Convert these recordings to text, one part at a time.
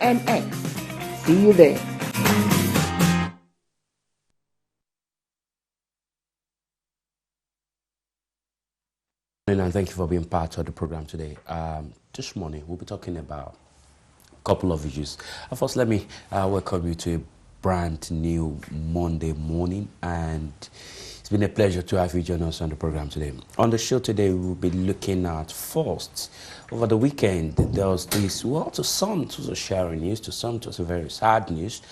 and X. See you there. And thank you for being part of the program today. This morning we'll be talking about a couple of issues. First, let me welcome you to a brand new Monday morning, and it's been a pleasure to have you join us on the program today. On the show today, we'll be looking at first, over the weekend, there was this, well, to some it was a sharing news, to some it was a very sad news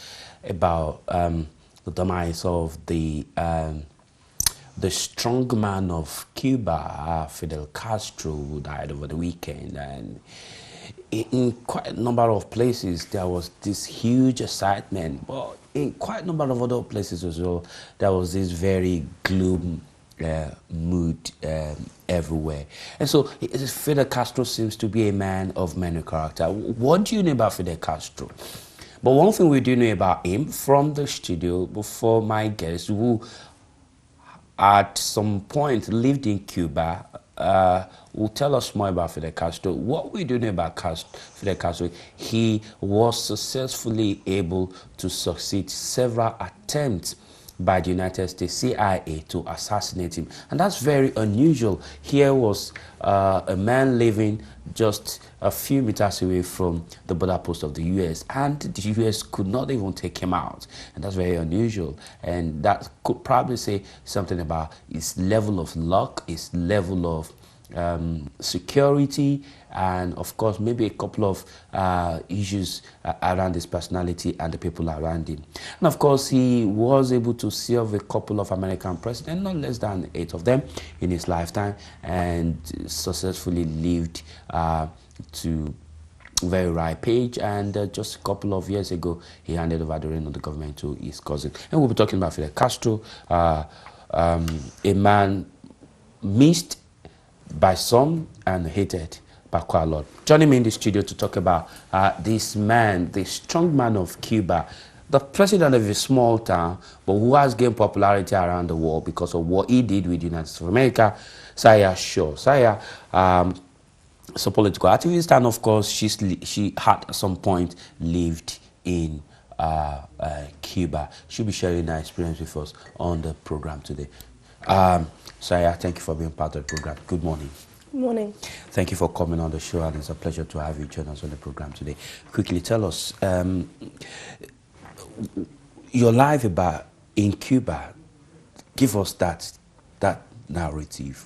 about the demise of the strong man of Cuba, Fidel Castro, who died over the weekend. And in quite a number of places, there was this huge excitement. But in quite a number of other places as well, there was this very gloom mood everywhere. And so Fidel Castro seems to be a man of many character. What do you know about Fidel Castro? But one thing we do know about him from the studio, before my guest, who at some point lived in Cuba, will tell us more about Fidel Castro. What we do know about Fidel Castro, he was successfully able to succeed several attempts by the United States CIA to assassinate him. And that's very unusual. Here was a man living just a few meters away from the border post of the US, and the US could not even take him out. And that's very unusual. And that could probably say something about his level of luck, his level of security, and of course maybe a couple of issues around his personality and the people around him. And of course he was able to serve a couple of American presidents, not less than 8 of them in his lifetime, and successfully lived to very ripe age. And just a couple of years ago he handed over the reins of the government to his cousin. And we'll be talking about Fidel Castro, a man missed by some and hated by quite a lot. Joining me in the studio to talk about this man, the strong man of Cuba, the president of a small town, but who has gained popularity around the world because of what he did with the United States of America, Zahia. Zahia, is a political activist, and of course she had at some point lived in Cuba. She'll be sharing her experience with us on the program today. Zahia, thank you for being part of the program. Good morning. Good morning. Thank you for coming on the show, and it's a pleasure to have you join us on the program today. Quickly tell us your life in Cuba. Give us that narrative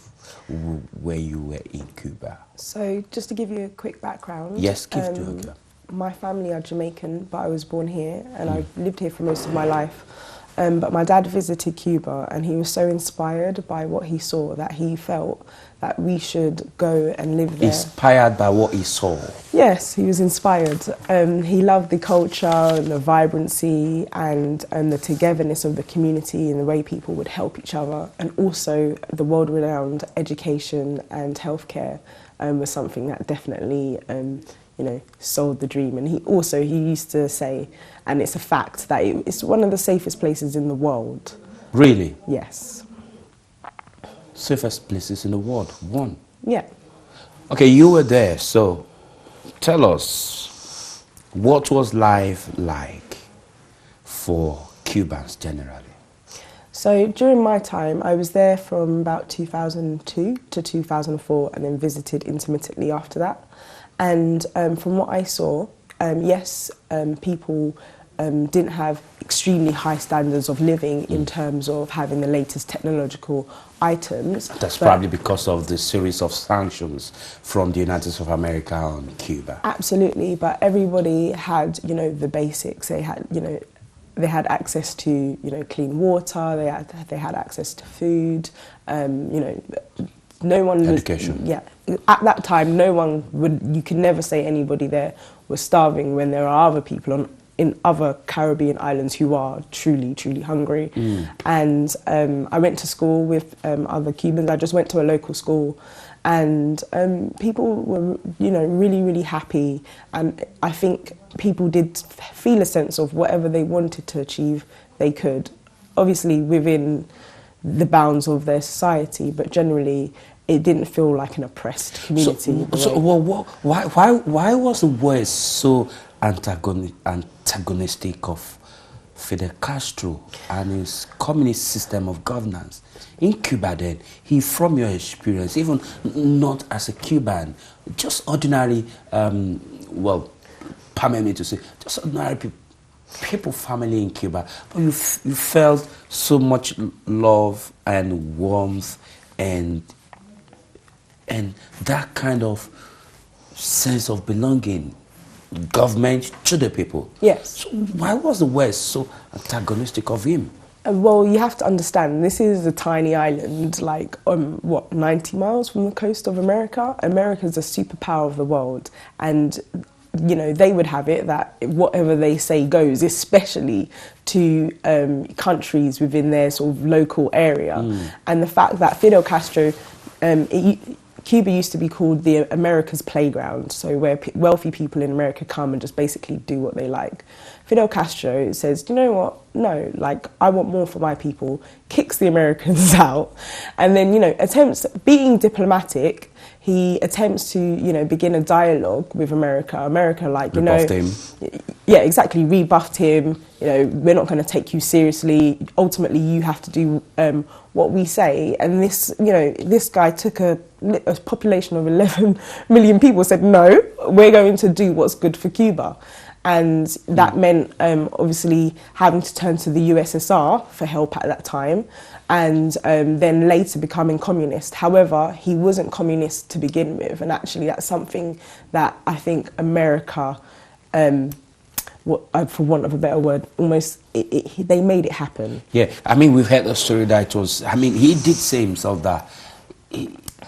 where you were in Cuba. So just to give you a quick background. Yes, give to Cuba. My family are Jamaican, but I was born here, and I lived here for most of my life. But my dad visited Cuba, and he was so inspired by what he saw that he felt that we should go and live there. Inspired by what he saw? Yes, he was inspired. He loved the culture and the vibrancy and the togetherness of the community and the way people would help each other. And also the world-renowned education and healthcare was something that definitely sold the dream. And he used to say, and it's a fact, that it's one of the safest places in the world. Really? Yes. Safest places in the world, one? Yeah. Okay, you were there, so tell us, what was life like for Cubans generally? So during my time, I was there from about 2002 to 2004, and then visited intermittently after that. And from what I saw, yes, people didn't have extremely high standards of living in terms of having the latest technological items. That's probably because of the series of sanctions from the United States of America on Cuba. Absolutely, but everybody had, the basics. They had, they had access to, clean water. They had access to food. No one education. At that time, you could never say anybody there was starving when there are other people in other Caribbean islands who are truly, truly hungry. And I went to school with other Cubans. I just went to a local school, and people were, really, really happy. And I think people did feel a sense of whatever they wanted to achieve, they could. Obviously within the bounds of their society, but generally it didn't feel like an oppressed community. Why was the West so antagonistic of Fidel Castro and his communist system of governance in Cuba then, from your experience, even not as a Cuban, just ordinary, well, permit me to say, just ordinary people, family in Cuba, but you felt so much love and warmth and that kind of sense of belonging, government to the people. Yes. So why was the West so antagonistic of him? Well, you have to understand, this is a tiny island, like, 90 miles from the coast of America? America's a superpower of the world, and, you know, they would have it that whatever they say goes, especially to countries within their sort of local area. And the fact that Fidel Castro, Cuba used to be called the America's playground, so where wealthy people in America come and just basically do what they like. Fidel Castro says, you know what, no, like, I want more for my people, kicks the Americans out, and then, you know, being diplomatic, he attempts to, you know, begin a dialogue with America. America, like, you Rebuffed know... him. Yeah, exactly, rebuffed him, you know, we're not going to take you seriously, ultimately you have to do what we say. And this, you know, this guy took a population of 11 million people, said, no, we're going to do what's good for Cuba. And that meant, obviously, having to turn to the USSR for help at that time, and then later becoming communist. However, he wasn't communist to begin with, and actually that's something that I think America, for want of a better word, almost, they made it happen. Yeah, I mean, we've heard the story that it was, I mean, he did say himself that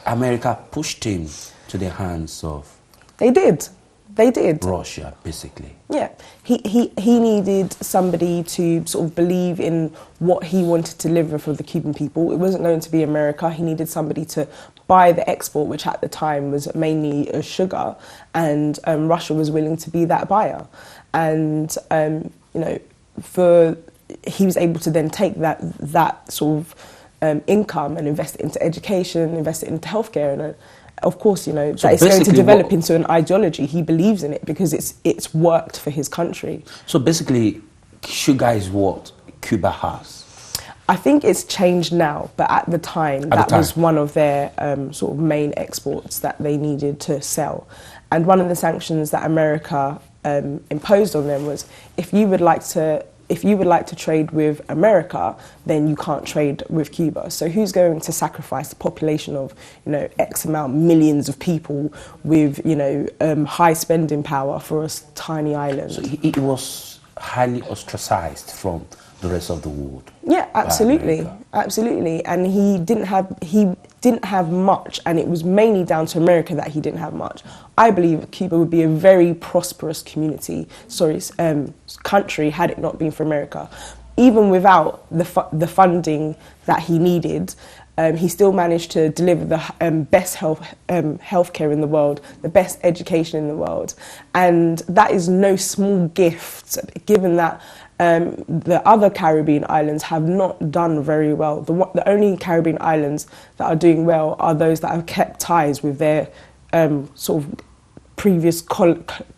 America pushed him to the hands of... They did. They did. Russia, basically. Yeah. He needed somebody to sort of believe in what he wanted to deliver for the Cuban people. It wasn't going to be America. He needed somebody to buy the export, which at the time was mainly sugar, and Russia was willing to be that buyer. And, you know, he was able to then take that sort of income and invest it into education, invest it into healthcare, and of course, you know, so that it's going to develop into an ideology. He believes in it because it's worked for his country. So basically, sugar is what Cuba has? I think it's changed now, but at the time, that was one of their sort of main exports that they needed to sell. And one of the sanctions that America imposed on them was, if you would like to trade with America, then you can't trade with Cuba. So who's going to sacrifice the population of, you know, X amount, millions of people with, you know, high spending power for a tiny island? So it was highly ostracized from the rest of the world. Yeah, absolutely, absolutely. And he didn't have much, and it was mainly down to America that he didn't have much. I believe Cuba would be a very prosperous country had it not been for America. Even without the funding that he needed, he still managed to deliver the best healthcare in the world, the best education in the world. And that is no small gift, given that the other Caribbean islands have not done very well. The only Caribbean islands that are doing well are those that have kept ties with their sort of previous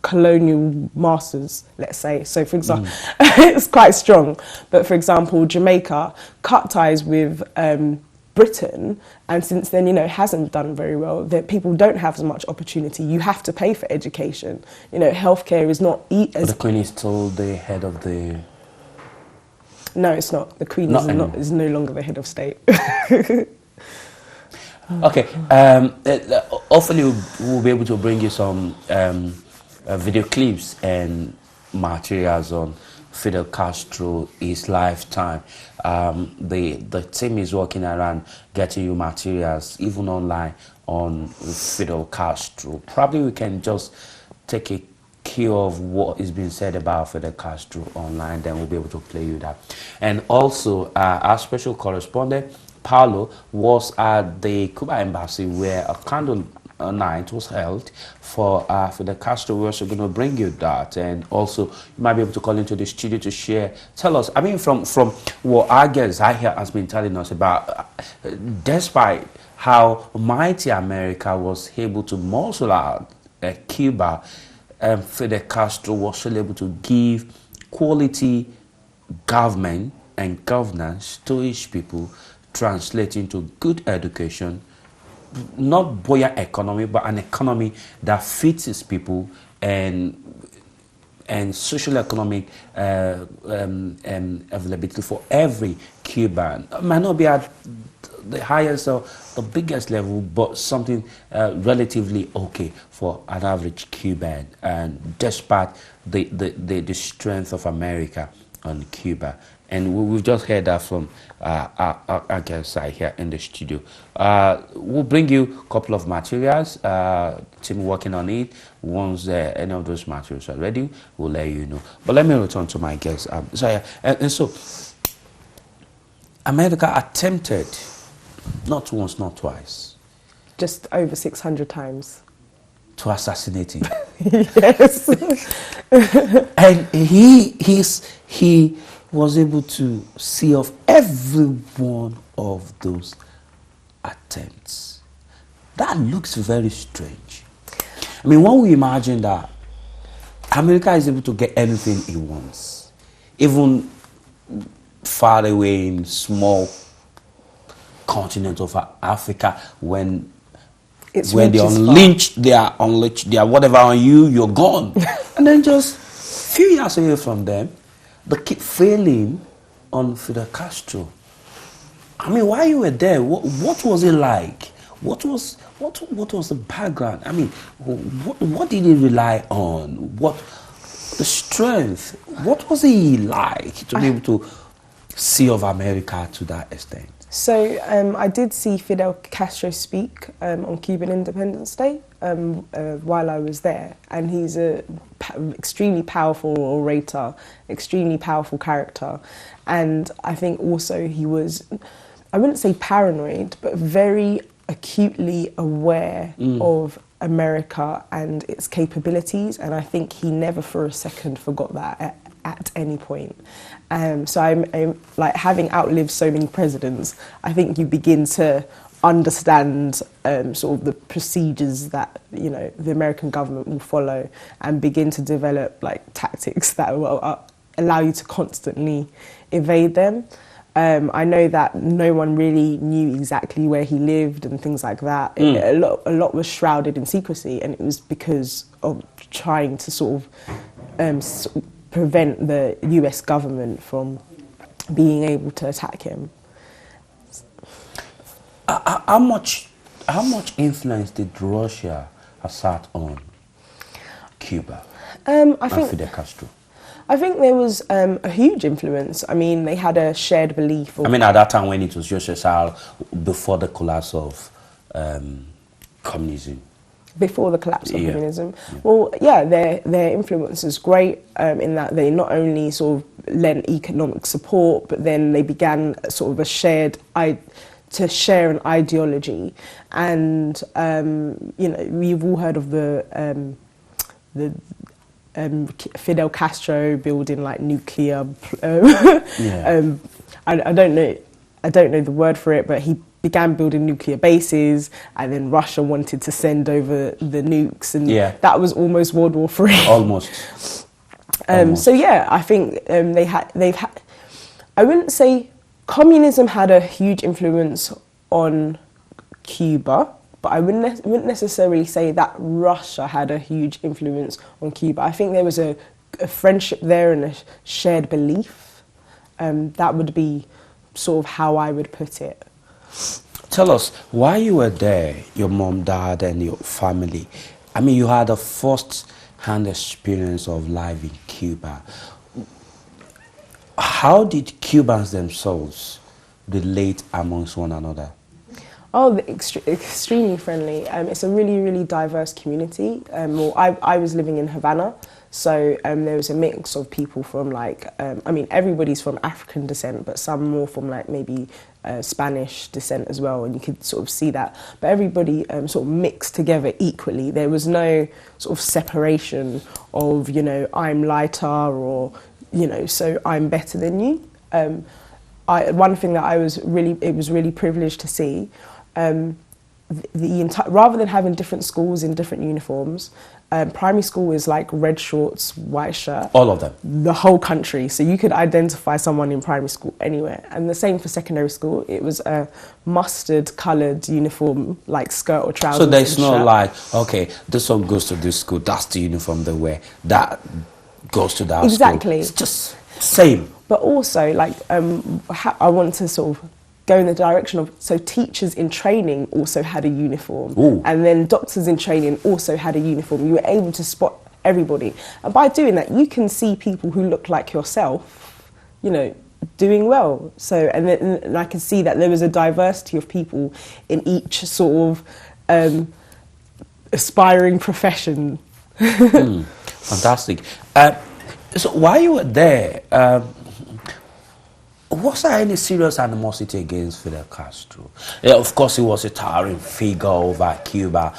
colonial masters, let's say. So, for example, it's quite strong. But, for example, Jamaica cut ties with Britain, and since then, you know, hasn't done very well. That people don't have as much opportunity. You have to pay for education. You know, healthcare is not But the Queen is still the head of the... No, it's not. The Queen is no longer the head of state. Okay, hopefully we'll be able to bring you some video clips and materials on Fidel Castro, his lifetime. The team is working around getting you materials, even online, on Fidel Castro. Probably we can just take a cue of what is being said about Fidel Castro online, then we'll be able to play you that. And also, our special correspondent, Paulo, was at the Cuba embassy where a candle night was held for Fidel Castro. We're also going to bring you that, and also you might be able to call into the studio to share. Tell us, I mean, from what our guest Zahia has been telling us about, despite how mighty America was able to muscle out Cuba, Fidel Castro was still able to give quality government and governance to his people, translating to good education, not buoyant economy, but an economy that fits his people, and social economic availability for every Cuban. It might not be at the highest or the biggest level, but something relatively okay for an average Cuban, and despite the strength of America on Cuba. And we've just heard that from our guest here in the studio. We'll bring you a couple of materials, team working on it. Once any of those materials are ready, we'll let you know. But let me return to my guest, Zahia. And so, America attempted, not once, not twice, Just over 600 times. to assassinate him. Yes. And he was able to see off every one of those attempts. That looks very strange. I mean, when we imagine that America is able to get anything it wants, even far away in small continent of Africa, when they unleash their whatever on you, you're gone. And then just a few years away from them, they keep failing on Fidel Castro. I mean, while you were there, what was it like? What was the background? I mean, what did he rely on? What the strength? What was he like to be able to see of America to that extent? So I did see Fidel Castro speak on Cuban Independence Day while I was there, and he's a extremely powerful orator, extremely powerful character, and I think also he was, I wouldn't say paranoid, but very acutely aware of America and its capabilities, and I think he never for a second forgot that at any point. So I'm like, having outlived so many presidents, I think you begin to understand sort of the procedures that, you know, the American government will follow, and begin to develop like tactics that will allow you to constantly evade them. I know that no one really knew exactly where he lived and things like that. A lot was shrouded in secrecy, and it was because of trying to sort of prevent the US government from being able to attack him. How much influence did Russia assert on Cuba and Fidel Castro? I think there was a huge influence. I mean, they had a shared belief. I mean, at that time when it was USSR, before the collapse of communism. Before the collapse of communism. Yeah. Well, yeah, their influence is great in that they not only sort of lent economic support, but then they began sort of to share an ideology. And, you know, we've all heard of the Fidel Castro building like nuclear. I don't know the word for it, but he began building nuclear bases, and then Russia wanted to send over the nukes, and that was almost World War III. Almost. So yeah, I think they've had. I wouldn't say communism had a huge influence on Cuba, but I wouldn't necessarily say that Russia had a huge influence on Cuba. I think there was a friendship there and a shared belief. That would be sort of how I would put it. Tell us, while you were there, your mom, dad, and your family, I mean, you had a first-hand experience of life in Cuba. How did Cubans themselves relate amongst one another? Oh, extremely friendly. It's a really, really diverse community. I was living in Havana, so there was a mix of people from like, I mean, everybody's from African descent, but some more from like maybe Spanish descent as well, and you could sort of see that. But everybody sort of mixed together equally. There was no sort of separation of, you know, I'm lighter or, you know, so I'm better than you. One thing that it was really privileged to see, rather than having different schools in different uniforms, Primary school was like red shorts, white shirt. All of them? The whole country. So you could identify someone in primary school anywhere. And the same for secondary school. It was a mustard coloured uniform, like skirt or trousers. So there's and no shirt. like, okay, this one goes to this school, that's the uniform they wear. That goes to that Exactly. school. It's just same. But also, like, I want to sort of go in the direction of, so teachers in training also had a uniform. Ooh. And then doctors in training also had a uniform. You were able to spot everybody. And by doing that, you can see people who look like yourself, you know, doing well. So, and I can see that there was a diversity of people in each sort of aspiring profession. Fantastic. So while you were there, was there any serious animosity against Fidel Castro? Yeah, of course, he was a towering figure over Cuba.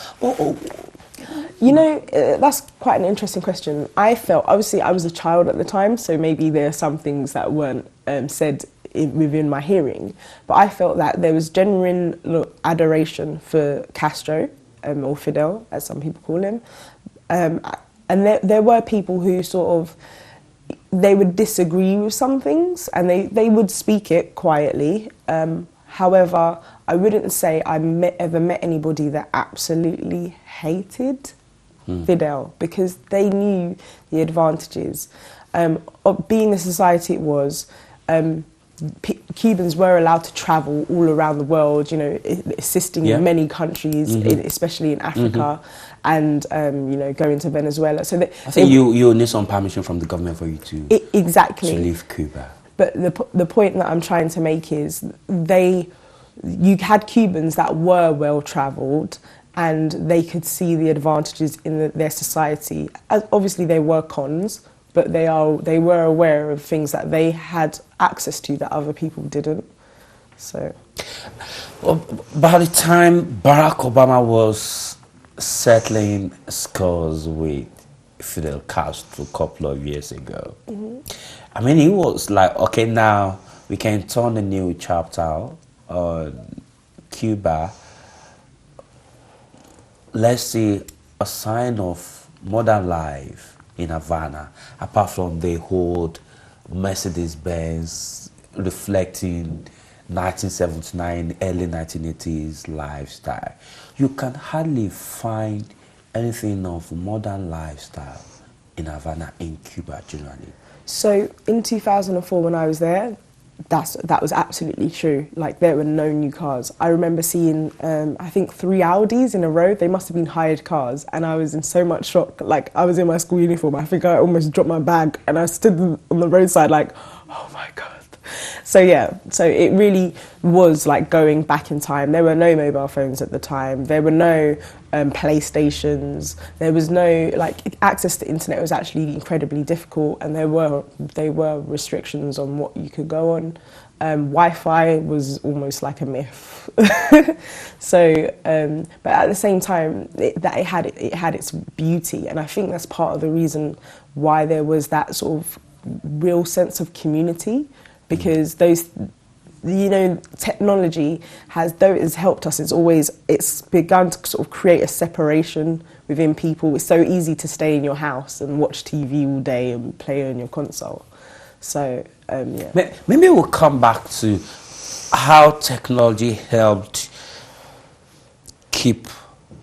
You know, that's quite an interesting question. I felt, obviously, I was a child at the time, so maybe there are some things that weren't said within my hearing. But I felt that there was genuine adoration for Castro, or Fidel, as some people call him. And there were people who sort of, they would disagree with some things and they would speak it quietly. However, I wouldn't say I ever met anybody that absolutely hated Fidel, because they knew the advantages. Of being the society it was, Cubans were allowed to travel all around the world, you know, assisting in many countries, especially in Africa, and you know, going to Venezuela. So I think you need some permission from the government for you to exactly to leave Cuba. But the point that I'm trying to make is you had Cubans that were well travelled and they could see the advantages in their society. Obviously, they were cons, but they were aware of things that they had access to that other people didn't. So, well, by the time Barack Obama was settling scores with Fidel Castro a couple of years ago, I mean, he was like, okay, now we can turn a new chapter on Cuba. Let's see a sign of modern life in Havana, apart from the old Mercedes-Benz reflecting 1979, early 1980s lifestyle. You can hardly find anything of modern lifestyle in Havana, in Cuba generally. So in 2004 when I was there, that was absolutely true. Like, there were no new cars. I remember seeing, I think 3 Audis in a row. They must have been hired cars, and I was in so much shock. Like, I was in my school uniform. I think I almost dropped my bag, and I stood on the roadside like, oh my God. So yeah, so it really was like going back in time. There were no mobile phones at the time. There were no PlayStations. There was no, like, access to internet was actually incredibly difficult, and there were restrictions on what you could go on. Wi-Fi was almost like a myth. So, but at the same time, it had its beauty, and I think that's part of the reason why there was that sort of real sense of community. Because those, you know, technology has, though it has helped us, it's begun to sort of create a separation within people. It's so easy to stay in your house and watch TV all day and play on your console. So, yeah. Maybe we'll come back to how technology helped keep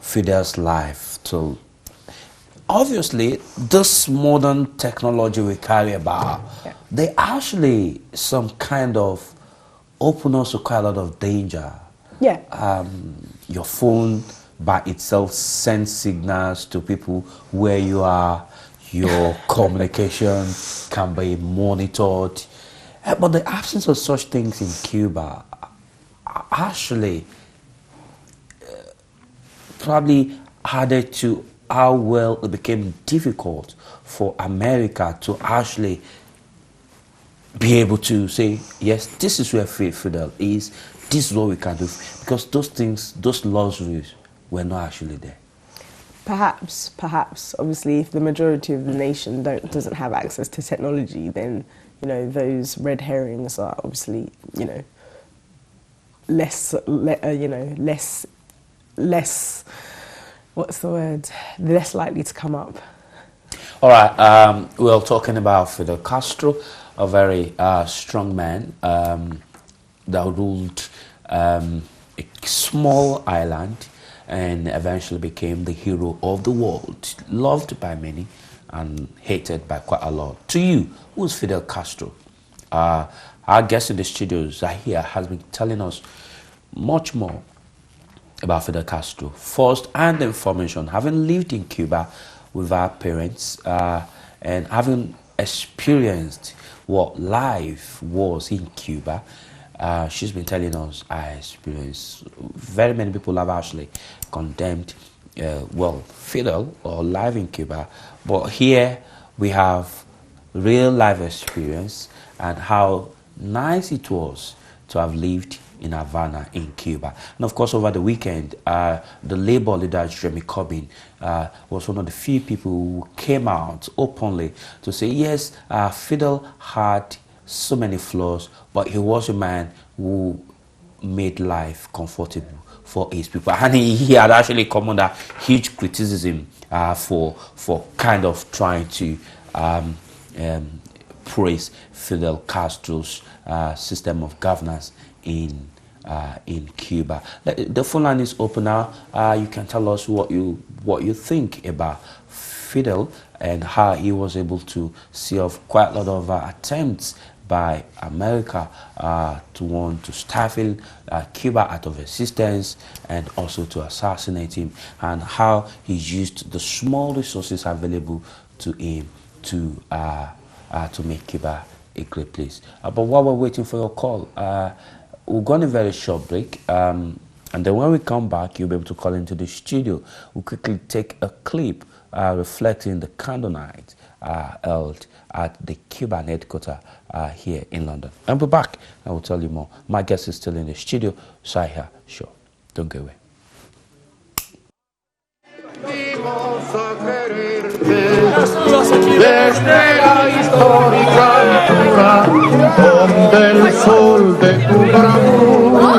Fidel's life to. Obviously, this modern technology we carry about, they actually some kind of open us to quite a lot of danger. Yeah. Your phone by itself sends signals to people where you are. Your communication can be monitored. But the absence of such things in Cuba actually probably added to how well it became difficult for America to actually be able to say, yes, this is where Fidel is, this is what we can do. Because those things, those luxuries were not actually there. Perhaps. Obviously, if the majority of the nation doesn't have access to technology, then, you know, those red herrings are obviously, you know, less what's the word, less likely to come up. All right, we're talking about Fidel Castro, a very strong man that ruled a small island and eventually became the hero of the world, loved by many and hated by quite a lot. To you, who's Fidel Castro? Our guest in the studio, Zahia, has been telling us much more about Fidel Castro. First-hand information, having lived in Cuba with our parents and having experienced what life was in Cuba, she's been telling us our experience. Very many people have actually condemned, Fidel or life in Cuba, but here we have real life experience and how nice it was to have lived in Havana in Cuba. And of course, over the weekend, the Labour leader Jeremy Corbyn was one of the few people who came out openly to say, yes, Fidel had so many flaws, but he was a man who made life comfortable for his people. And he had actually come under huge criticism for kind of trying to praise Fidel Castro's system of governance in Cuba. The phone line is open now. You can tell us what you think about Fidel and how he was able to see off quite a lot of attempts by America to want to stifle Cuba out of existence and also to assassinate him, and how he used the small resources available to him to make Cuba a great place. But while we're waiting for your call, we'll go on a very short break, and then when we come back, you'll be able to call into the studio. We'll quickly take a clip reflecting the candle night held at the Cuban headquarters here in London. And we're back, and we'll tell you more. My guest is still in the studio, Zahia. Sure, don't go away. Desde la histórica altura, donde el sol de tu bravura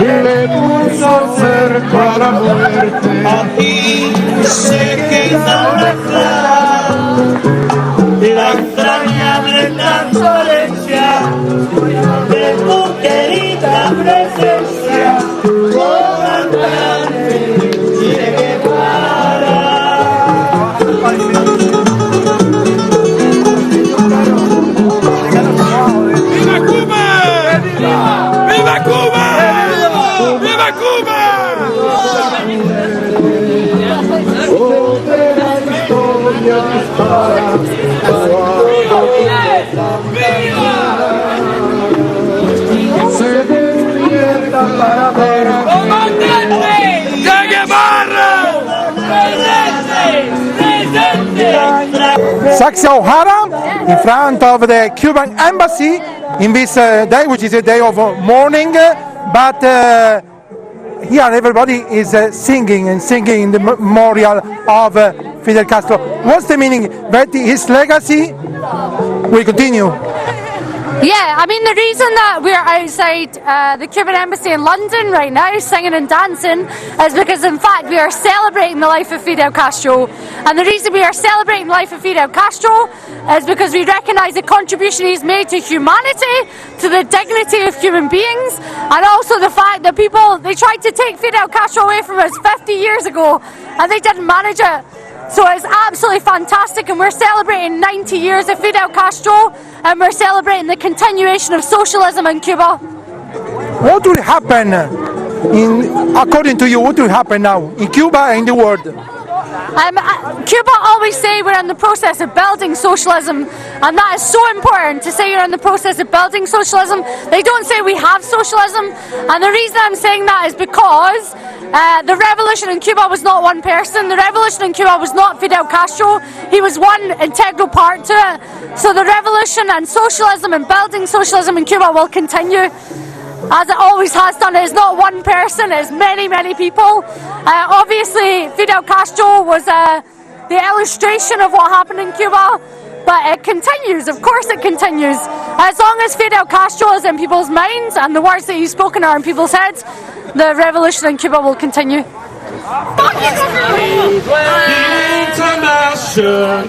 le puso cerco a la muerte. Aquí se queda la entrañable transparencia de tu querida presencia, comandante Che Guevara. ¡Viva Cuba! ¡Viva Cuba! ¡Viva Cuba! Se despierta para ver ¡Comandante! ¡Che Guevara! Zahia O'Hara in front of the Cuban embassy in this day, which is a day of mourning, but here everybody is singing in the memorial of Fidel Castro. What's the meaning? That his legacy will continue. Yeah, I mean, the reason that we're outside the Cuban embassy in London right now singing and dancing is because, in fact, we are celebrating the life of Fidel Castro. And the reason we are celebrating the life of Fidel Castro is because we recognise the contribution he's made to humanity, to the dignity of human beings, and also the fact that they tried to take Fidel Castro away from us 50 years ago and they didn't manage it. So it's absolutely fantastic, and we're celebrating 90 years of Fidel Castro, and we're celebrating the continuation of socialism in Cuba. What will happen, according to you, what will happen now in Cuba and in the world? Cuba always say we're in the process of building socialism, and that is so important to say you're in the process of building socialism. They don't say we have socialism, and the reason I'm saying that is because the revolution in Cuba was not one person. The revolution in Cuba was not Fidel Castro. He was one integral part to it. So the revolution and socialism and building socialism in Cuba will continue, as it always has done. It is not one person, it is many, many people. Obviously, Fidel Castro was the illustration of what happened in Cuba, but it continues, of course it continues. As long as Fidel Castro is in people's minds and the words that he's spoken are in people's heads, the revolution in Cuba will continue. International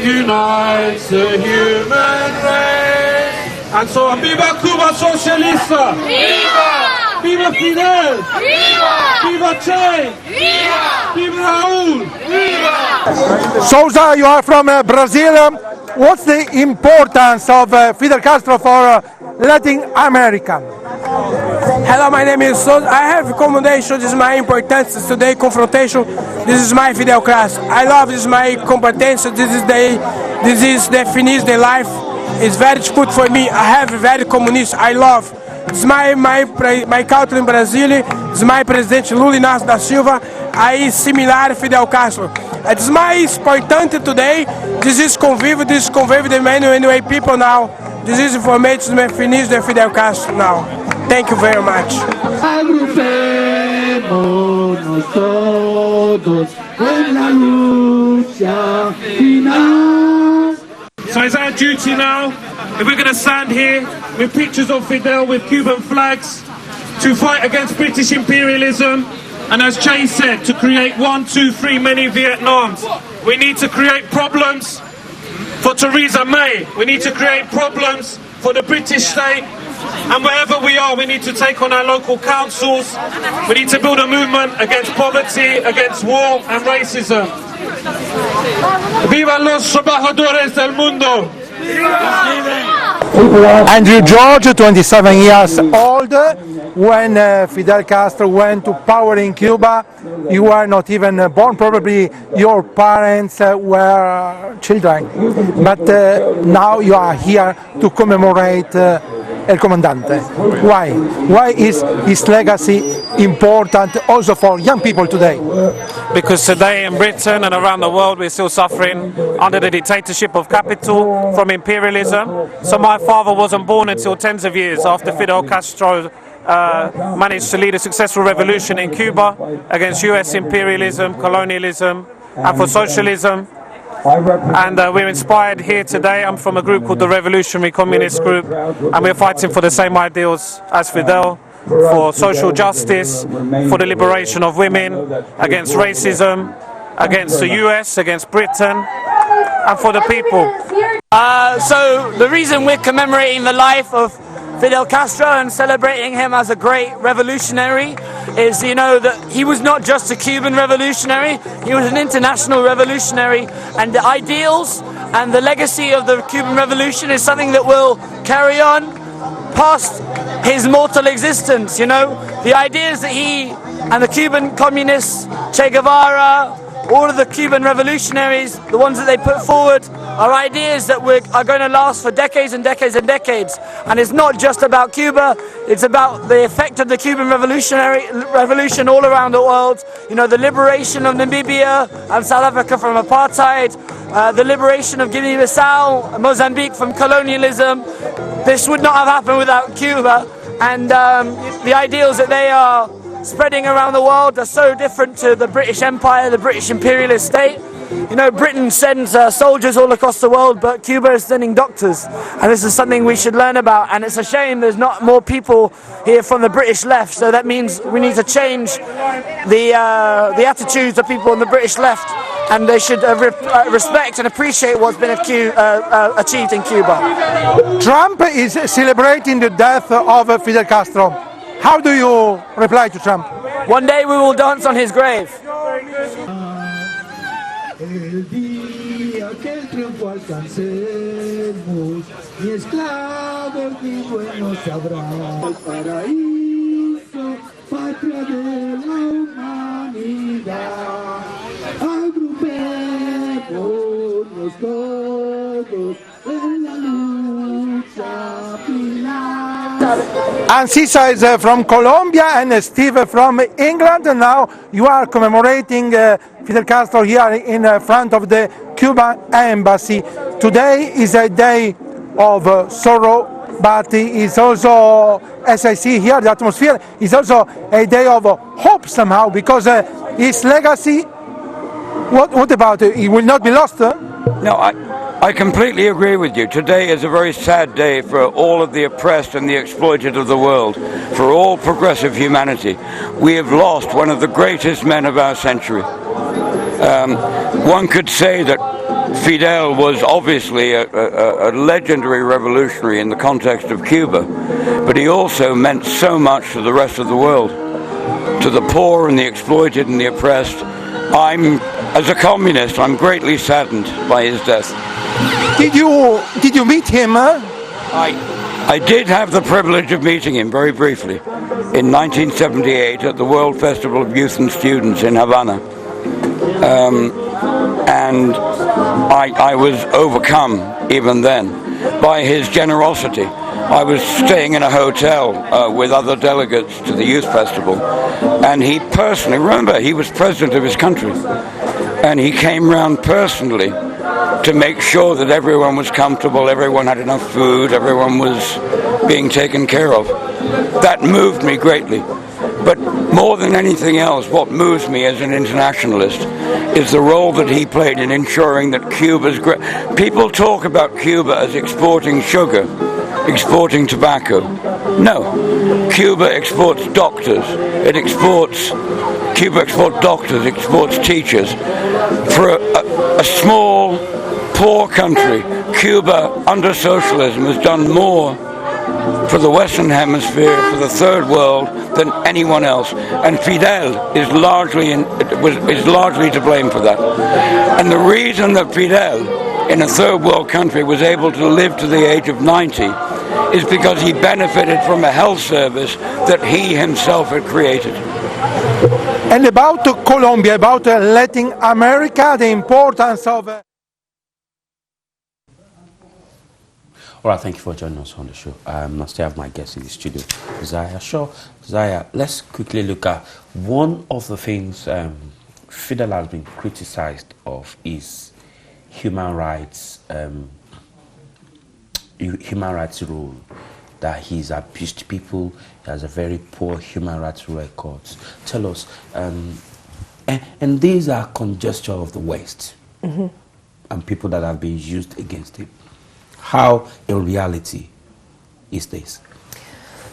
unites the human race. And so, viva Cuba socialista! Viva! Viva Fidel! Viva! Viva Che! Viva! Viva Raúl! Viva! Souza, you are from Brazil. What's the importance of Fidel Castro for Latin America? Hello, my name is Souza. I have accommodation. This is my importance today. Confrontation. This is my Fidel Castro. I love this is my competence. This is defines the life. It's very good for me. I have very communist. I love. It's my culture in Brazil. It's my president Lula Inácio da Silva. I similar Fidel Castro. It's my important today. This is convive the many people now. This is information to finish the Fidel Castro now. Thank you very much. Agrupémonos todos en la lucha final. So it's our duty now, if we're going to stand here with pictures of Fidel with Cuban flags, to fight against British imperialism, and as Che said, to create 1, 2, 3 many Vietnams. We need to create problems for Theresa May. We need to create problems for the British state. And wherever we are, we need to take on our local councils. We need to build a movement against poverty, against war and racism. Viva los trabajadores del mundo! Andrew George, 27 years old, when Fidel Castro went to power in Cuba, you were not even born, probably your parents were children, but now you are here to commemorate El Comandante. Why? Why is his legacy important also for young people today? Because today in Britain and around the world we're still suffering under the dictatorship of capital from imperialism. So my father wasn't born until tens of years after Fidel Castro managed to lead a successful revolution in Cuba against US imperialism, colonialism and for socialism. And we're inspired here today. I'm from a group called the Revolutionary Communist Group, and we're fighting for the same ideals as Fidel, for social justice, for the liberation of women, against racism, against the US, against Britain, and for the people. So the reason we're commemorating the life of Fidel Castro and celebrating him as a great revolutionary is, you know, that he was not just a Cuban revolutionary, he was an international revolutionary, and the ideals and the legacy of the Cuban Revolution is something that will carry on past his mortal existence. You know, the ideas that he and the Cuban communists, Che Guevara, all of the Cuban revolutionaries, the ones that they put forward, are ideas that are going to last for decades and decades and decades. And it's not just about Cuba, it's about the effect of the Cuban revolution all around the world. You know, the liberation of Namibia and South Africa from apartheid, the liberation of Guinea-Bissau, Mozambique from colonialism. This would not have happened without Cuba. And the ideals that they are spreading around the world are so different to the British Empire, the British imperialist state. You know, Britain sends soldiers all across the world, but Cuba is sending doctors. And this is something we should learn about. And it's a shame there's not more people here from the British left. So that means we need to change the attitudes of people on the British left. And they should respect and appreciate what's been achieved in Cuba. Trump is celebrating the death of Fidel Castro. How do you reply to Trump? One day we will dance on his grave. El día que el triunfo alcancemos, ni esclavos ni buenos habrá. El paraíso, patria de la humanidad. Agrupémonos todos en la lucha final. And Sisa is from Colombia and Steve from England. And now you are commemorating Fidel Castro here in front of the Cuban embassy. Today is a day of sorrow, but it's also, as I see here, the atmosphere is also a day of hope somehow, because his legacy, what about it? It will not be lost? No, I completely agree with you. Today is a very sad day for all of the oppressed and the exploited of the world, for all progressive humanity. We have lost one of the greatest men of our century. One could say that Fidel was obviously a legendary revolutionary in the context of Cuba, but he also meant so much to the rest of the world, to the poor and the exploited and the oppressed. As a communist, I'm greatly saddened by his death. Did you meet him? I did have the privilege of meeting him very briefly in 1978 at the World Festival of Youth and Students in Havana. And I was overcome even then by his generosity. I was staying in a hotel with other delegates to the youth festival, and he personally, remember, he was president of his country, and he came round personally to make sure that everyone was comfortable, everyone had enough food, everyone was being taken care of. That moved me greatly. But more than anything else, what moves me as an internationalist is the role that he played in ensuring that Cuba's... People talk about Cuba as exporting sugar, exporting tobacco. No. Cuba exports doctors. Cuba exports doctors, exports teachers. For a small, poor country, Cuba, under socialism, has done more for the Western Hemisphere, for the Third World, than anyone else. And Fidel is largely to blame for that. And the reason that Fidel, in a Third World country, was able to live to the age of 90 is because he benefited from a health service that he himself had created. And about Colombia, about Latin America, the importance of... All right, thank you for joining us on the show. I still have my guest in the studio, Zahia. Sure, Zahia, let's quickly look at one of the things Fidel has been criticized of is human rights rule, that he's abused people, he has a very poor human rights records. Tell us, and these are conjecture of the West, and people that have been used against him. How in reality is this?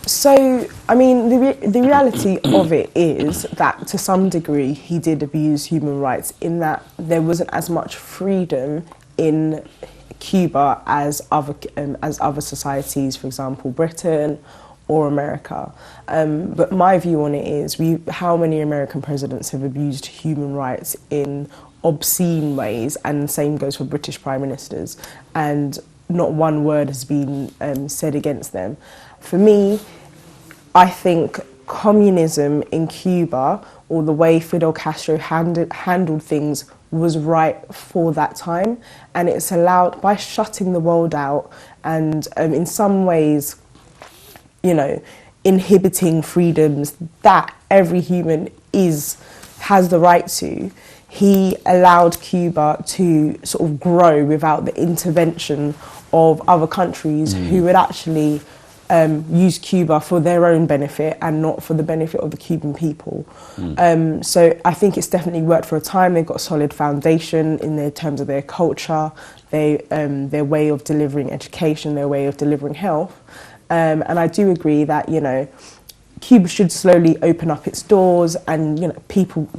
So, I mean, the reality of it is that to some degree he did abuse human rights in that there wasn't as much freedom in Cuba as other societies, for example, Britain or America. But my view on it is how many American presidents have abused human rights in obscene ways, and the same goes for British prime ministers, and not one word has been said against them. For me, I think communism in Cuba, or the way Fidel Castro handled things, was right for that time, and it's allowed, by shutting the world out and in some ways, you know, inhibiting freedoms that every human has the right to. He allowed Cuba to sort of grow without the intervention of other countries who would actually use Cuba for their own benefit and not for the benefit of the Cuban people. So I think it's definitely worked for a time. They've got a solid foundation in their terms of their culture, their way of delivering education, their way of delivering health. And I do agree that, you know, Cuba should slowly open up its doors, and, you know,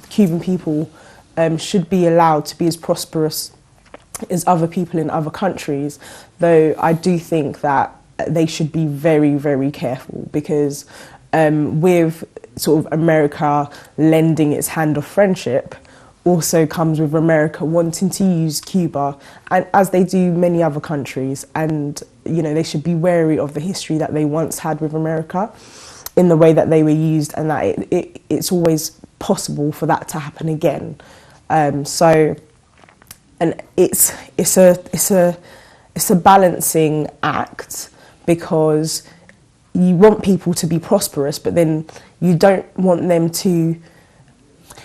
Cuban people should be allowed to be as prosperous as other people in other countries, though I do think that they should be very, very careful, because with sort of America lending its hand of friendship also comes with America wanting to use Cuba, and as they do many other countries, and, you know, they should be wary of the history that they once had with America in the way that they were used, and that it's always possible for that to happen again. So, and it's a balancing act, because you want people to be prosperous, but then you don't want them to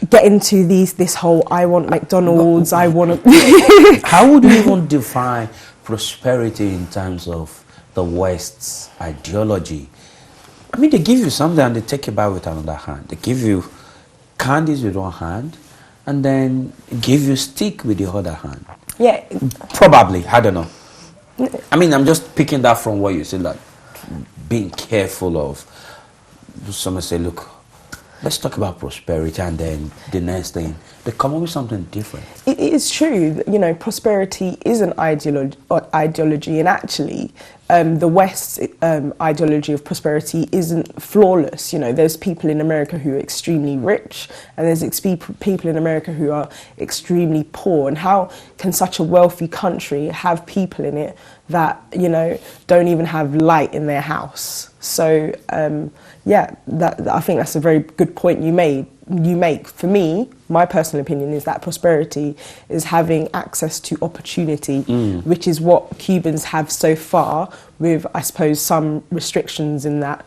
get into this whole, I want McDonald's, I want to... How would we even define prosperity in terms of the West's ideology? I mean, they give you something and they take it back with another hand. They give you candies with one hand and then give you stick with the other hand. Yeah. Probably, I don't know. I mean, I'm just picking that from what you said, like being careful of. Someone say, look, let's talk about prosperity, and then the next thing, they come up with something different. It is true, you know, prosperity is an ideology, and actually the West's ideology of prosperity isn't flawless. You know, there's people in America who are extremely rich, and there's people in America who are extremely poor. And how can such a wealthy country have people in it that, you know, don't even have light in their house? So, yeah, I think that's a very good point you make. For me, my personal opinion is that prosperity is having access to opportunity, which is what Cubans have so far, with, I suppose, some restrictions in that.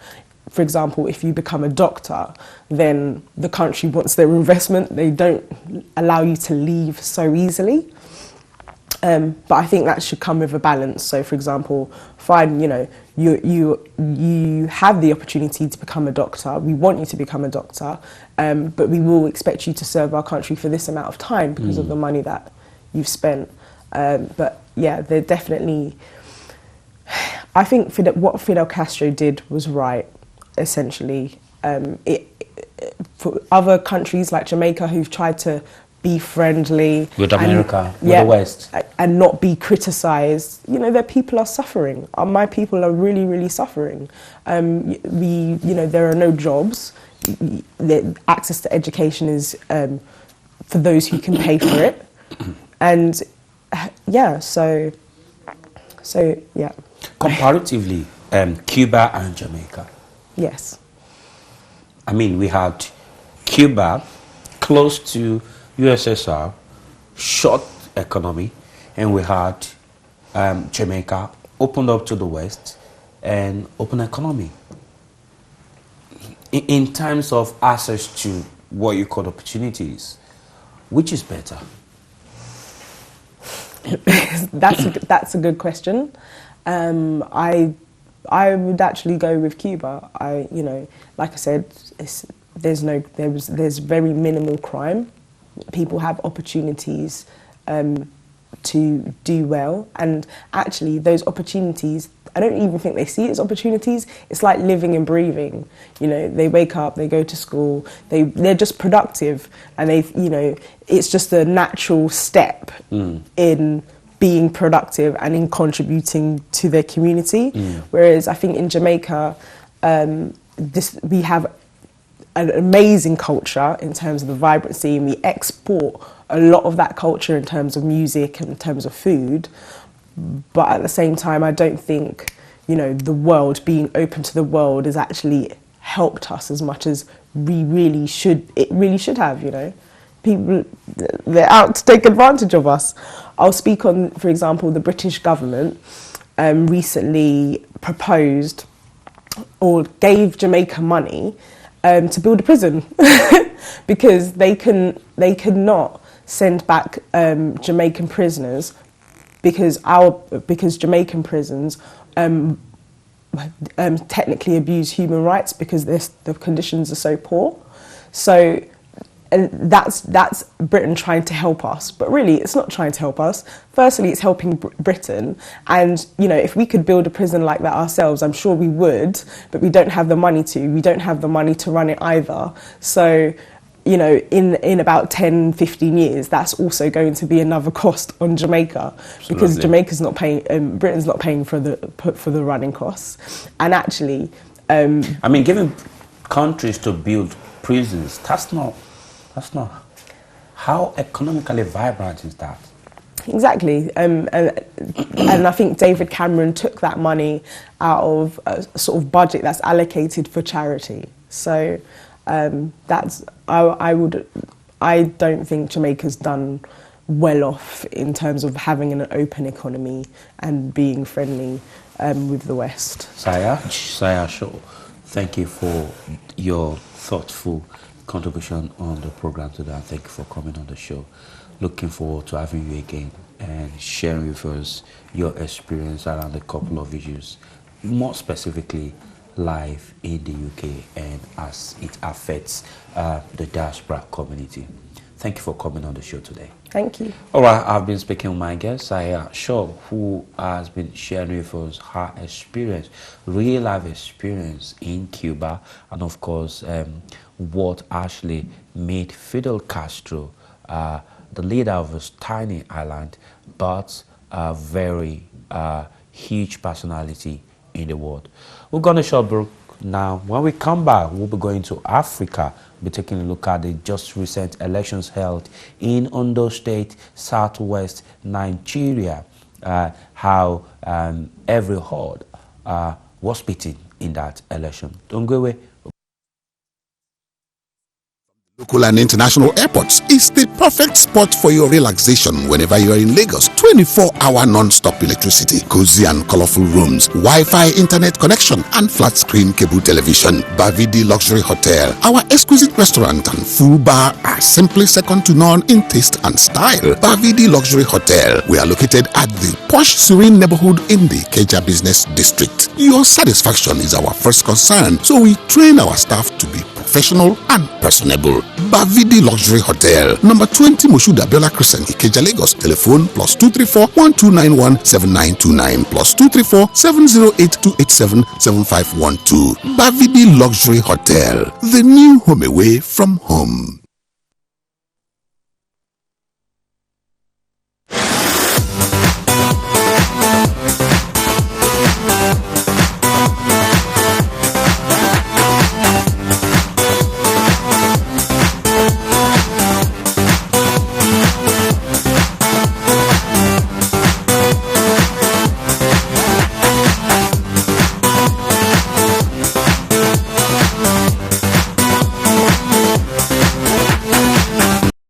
For example, if you become a doctor, then the country wants their investment. They don't allow you to leave so easily. But I think that should come with a balance. So, for example, fine, you know, you have the opportunity to become a doctor. We want you to become a doctor, but we will expect you to serve our country for this amount of time because of the money that you've spent. But yeah, they're definitely. I think what Fidel Castro did was right. Essentially, for other countries like Jamaica who've tried to be friendly with America, with the West, and not be criticised. You know, their people are suffering. My people are really, really suffering. You know, there are no jobs. The access to education is for those who can pay for it, and yeah. So yeah. Comparatively, Cuba and Jamaica. Yes. I mean, we had Cuba close to USSR, short economy, and we had Jamaica opened up to the West and open economy. In terms of access to what you call opportunities, which is better? That's a good question. I would actually go with Cuba. You know, like I said, there's very minimal crime. People have opportunities to do well, and actually those opportunities, I don't even think they see it as opportunities. It's like living and breathing. You know, they wake up, they go to school, they're just productive, and you know, it's just a natural step in being productive and in contributing to their community. Whereas I think in Jamaica, we have an amazing culture in terms of the vibrancy, and we export a lot of that culture in terms of music and in terms of food. But at the same time, I don't think, you know, the world, being open to the world, has actually helped us as much as it really should have, you know. People, they're out to take advantage of us. I'll speak on, for example, the British government recently proposed or gave Jamaica money to build a prison because they could not send back Jamaican prisoners because Jamaican prisons technically abuse human rights because the conditions are so poor. So, and that's Britain trying to help us, but really it's not trying to help us. Firstly, it's helping Britain, and you know, if we could build a prison like that ourselves, I'm sure we would, but we don't have the money to. We don't have the money to run it either. So, you know, in about 10, 15 years, that's also going to be another cost on Jamaica. Absolutely. Because Jamaica's not paying, Britain's not paying for the running costs, and actually, I mean, giving countries to build prisons, that's not how economically vibrant is that? Exactly, and I think David Cameron took that money out of a sort of budget that's allocated for charity. So that's I don't think Jamaica's done well off in terms of having an open economy and being friendly with the West. Zahia, sure. Thank you for your thoughtful contribution on the program today, and thank you for coming on the show. Looking forward to having you again and sharing with us your experience around a couple of issues, more specifically life in the UK and as it affects the diaspora community. Thank you for coming on the show today. Thank you. All right, I've been speaking with my guest, Zahia, who has been sharing with us her experience, real life experience in Cuba, and of course, what actually made Fidel Castro the leader of this tiny island, but a very huge personality in the world. We're going to short break now. When we come back, we'll be going to Africa. We'll be taking a look at the just recent elections held in Ondo State, southwest Nigeria. How every horde was beaten in that election. Don't go away. Local and international airports is the perfect spot for your relaxation whenever you are in Lagos. 24-hour non-stop electricity, cozy and colorful rooms, Wi-Fi internet connection, and flat-screen cable television. Bavidi Luxury Hotel, our exquisite restaurant and full bar are simply second to none in taste and style. Bavidi Luxury Hotel, we are located at the posh serene neighborhood in the Keja Business District. Your satisfaction is our first concern, so we train our staff to be professional and personable. Bavidi Luxury Hotel, number 20 Moshuda Biola Crescent, Ikeja, Lagos. Telephone +234 1291 7929 +234 708 287 7512. Bavidi Luxury Hotel, the new home away from home.